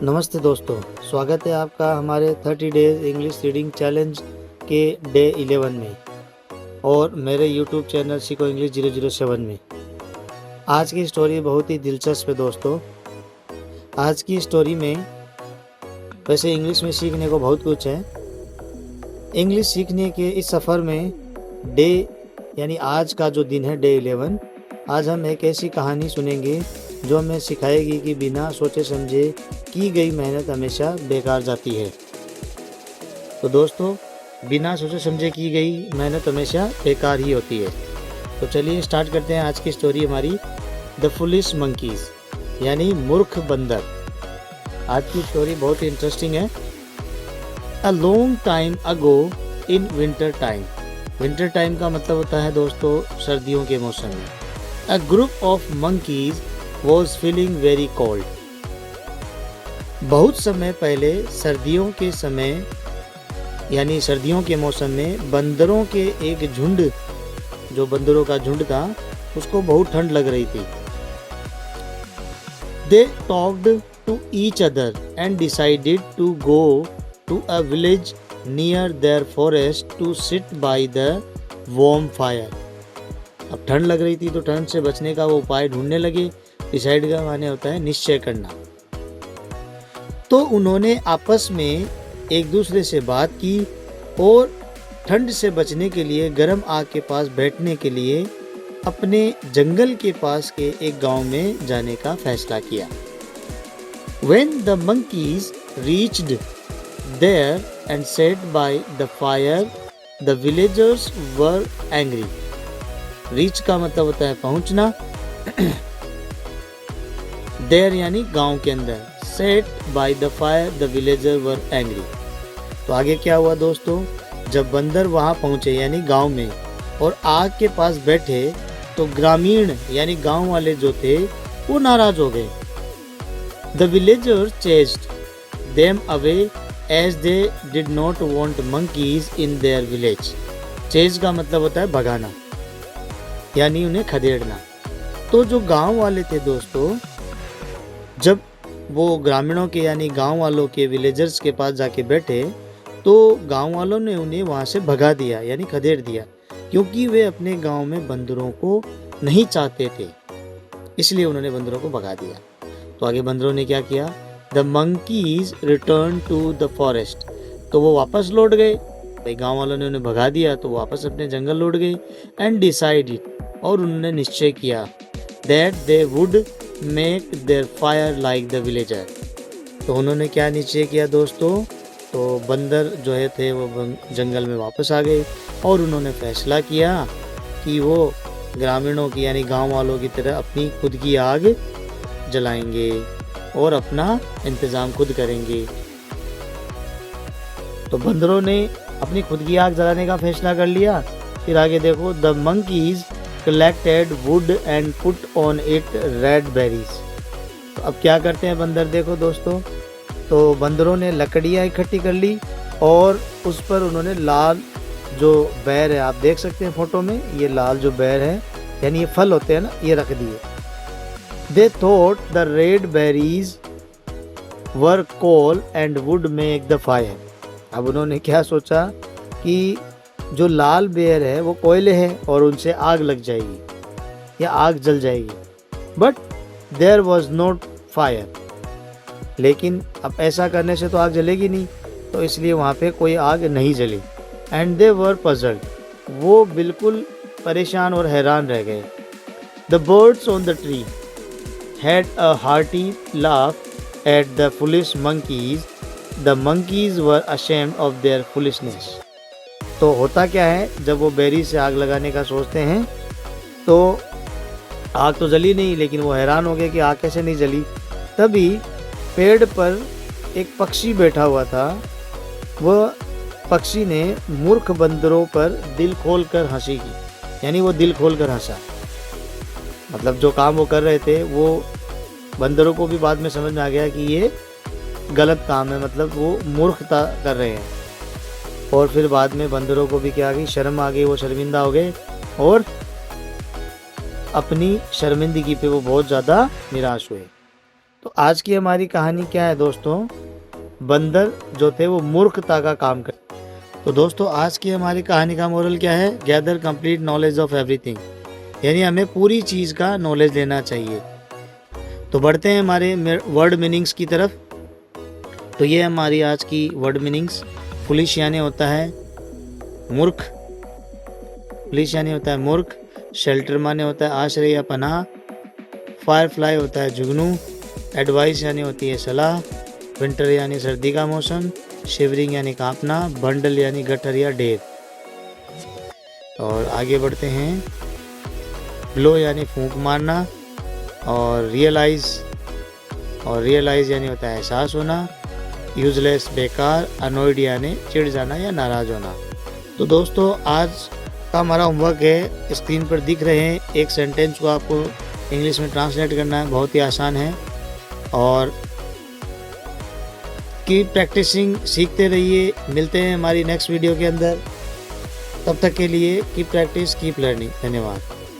नमस्ते दोस्तों, स्वागत है आपका हमारे 30 डेज़ इंग्लिश रीडिंग चैलेंज के डे 11 में और मेरे यूट्यूब चैनल सीखो इंग्लिश 007 में। आज की स्टोरी बहुत ही दिलचस्प है दोस्तों। आज की स्टोरी में वैसे इंग्लिश में सीखने को बहुत कुछ है। इंग्लिश सीखने के इस सफ़र में डे यानी आज का जो दिन है डे 11, आज हम एक ऐसी कहानी सुनेंगे जो हमें सिखाएगी कि बिना सोचे समझे की गई मेहनत हमेशा बेकार जाती है। तो दोस्तों, बिना सोचे समझे की गई मेहनत हमेशा बेकार ही होती है। तो चलिए स्टार्ट करते हैं आज की स्टोरी हमारी द फुलिश मंकीज़ यानी मूर्ख बंदर। आज की स्टोरी बहुत ही इंटरेस्टिंग है। A long time ago in winter time. Winter time का मतलब होता है दोस्तों सर्दियों के मौसम में। A group of monkeys was feeling very cold. बहुत समय पहले सर्दियों के समय यानी सर्दियों के मौसम में बंदरों के एक झुंड, जो बंदरों का झुंड था, उसको बहुत ठंड लग रही थी। They talked to each other and decided to go to a village near their forest to sit by the warm fire. अब ठंड लग रही थी तो ठंड से बचने का वो उपाय ढूंढने लगे। डिसाइड का माने होता है निश्चय करना। तो उन्होंने आपस में एक दूसरे से बात की और ठंड से बचने के लिए गर्म आग के पास बैठने के लिए अपने जंगल के पास के एक गांव में जाने का फैसला किया। When the monkeys reached there and sat by the fire, the villagers were angry. Reach का मतलब होता है पहुंचना। There यानी गांव के अंदर। Set by the fire, the villagers were angry. तो आगे क्या हुआ दोस्तों, जब बंदर वहां पहुंचे यानी गांव में और आग के पास बैठे तो ग्रामीण यानी गांव वाले जो थे वो नाराज हो गए। The villagers chased them away as they did not want monkeys in their village. Chase का मतलब होता है भगाना यानी उन्हें खदेड़ना। तो जो गांव वाले थे दोस्तों, जब वो ग्रामीणों के यानी गांव वालों के विलेजर्स के पास जाके बैठे तो गांव वालों ने उन्हें वहां से भगा दिया यानी खदेड़ दिया, क्योंकि वे अपने गांव में बंदरों को नहीं चाहते थे, इसलिए उन्होंने बंदरों को भगा दिया। तो आगे बंदरों ने क्या किया, the monkeys return to the forest. तो वो वापस लौट गए, भाई गांव वालों ने उन्हें भगा दिया तो वापस अपने जंगल लौट गए। एंड डिसाइडेड, और उन्होंने निश्चय किया, that they would make their fire like the villager. तो उन्होंने क्या निश्चय किया दोस्तों, तो बंदर जो है थे वो जंगल में वापस आ गए और उन्होंने फैसला किया कि वो ग्रामीणों की यानी गांव वालों की तरह अपनी खुद की आग जलाएंगे और अपना इंतज़ाम खुद करेंगे। तो बंदरों ने अपनी खुद की आग जलाने का फैसला कर लिया। फिर आगे देखो, the monkeys collected wood and put on it red berries. तो अब क्या करते हैं बंदर, देखो दोस्तों, तो बंदरों ने लकड़ियाँ इकट्ठी कर ली और उस पर उन्होंने लाल जो बैर है, आप देख सकते हैं फोटो में, ये लाल जो बैर है यानी ये फल होते हैं ना, ये रख दिए। They thought the red berries were coal and would make the fire. अब उन्होंने क्या सोचा कि जो लाल बेर है वो कोयले हैं और उनसे आग लग जाएगी या आग जल जाएगी। But there was not fire, लेकिन अब ऐसा करने से तो आग जलेगी नहीं, तो इसलिए वहाँ पे कोई आग नहीं जली। एंड दे वर पजल्ड, वो बिल्कुल परेशान और हैरान रह गए। The birds on the tree had a hearty laugh at the foolish monkeys. The monkeys were ashamed of their foolishness. तो होता क्या है, जब वो बेरी से आग लगाने का सोचते हैं तो आग तो जली नहीं, लेकिन वो हैरान हो गए कि आग कैसे नहीं जली। तभी पेड़ पर एक पक्षी बैठा हुआ था। वह पक्षी ने मूर्ख बंदरों पर दिल खोलकर हंसी की, यानी वो दिल खोलकर हंसा। मतलब जो काम वो कर रहे थे वो बंदरों को भी बाद में समझ में आ गया कि ये गलत काम है, मतलब वो मूर्खता कर रहे हैं। और फिर बाद में बंदरों को भी क्या आ गई, शर्म आ गई, वो शर्मिंदा हो गए और अपनी शर्मिंदगी पे वो बहुत ज़्यादा निराश हुए। तो आज की हमारी कहानी क्या है दोस्तों, बंदर जो थे वो मूर्खता का काम कर। तो दोस्तों आज की हमारी कहानी का मोरल क्या है, gather complete knowledge of everything, यानी हमें पूरी चीज़ का नॉलेज लेना चाहिए। तो बढ़ते हैं हमारे वर्ड मीनिंग्स की तरफ। तो ये हमारी आज की वर्ड मीनिंग्स। फुलिश यानी होता है मूर्ख, फुलिश यानी होता है मूर्ख। शेल्टर माने होता है आश्रय या पनाह। फायरफ्लाई होता है जुगनू। एडवाइस यानी होती है सलाह। विंटर यानी सर्दी का मौसम। शिवरिंग यानी कांपना। बंडल यानी गट्ठर या ढेर। और आगे बढ़ते हैं, ब्लो यानी फूंक मारना। और रियलाइज यानी होता है एहसास होना। यूजलेस बेकार। अनोइड यानी चिढ़ जाना या नाराज होना। तो दोस्तों आज का हमारा होमवर्क है, स्क्रीन पर दिख रहे हैं, एक सेंटेंस को आपको इंग्लिश में ट्रांसलेट करना है, बहुत ही आसान है। और कीप प्रैक्टिसिंग, सीखते रहिए। मिलते हैं हमारी नेक्स्ट वीडियो के अंदर, तब तक के लिए कीप प्रैक्टिस कीप लर्निंग। धन्यवाद।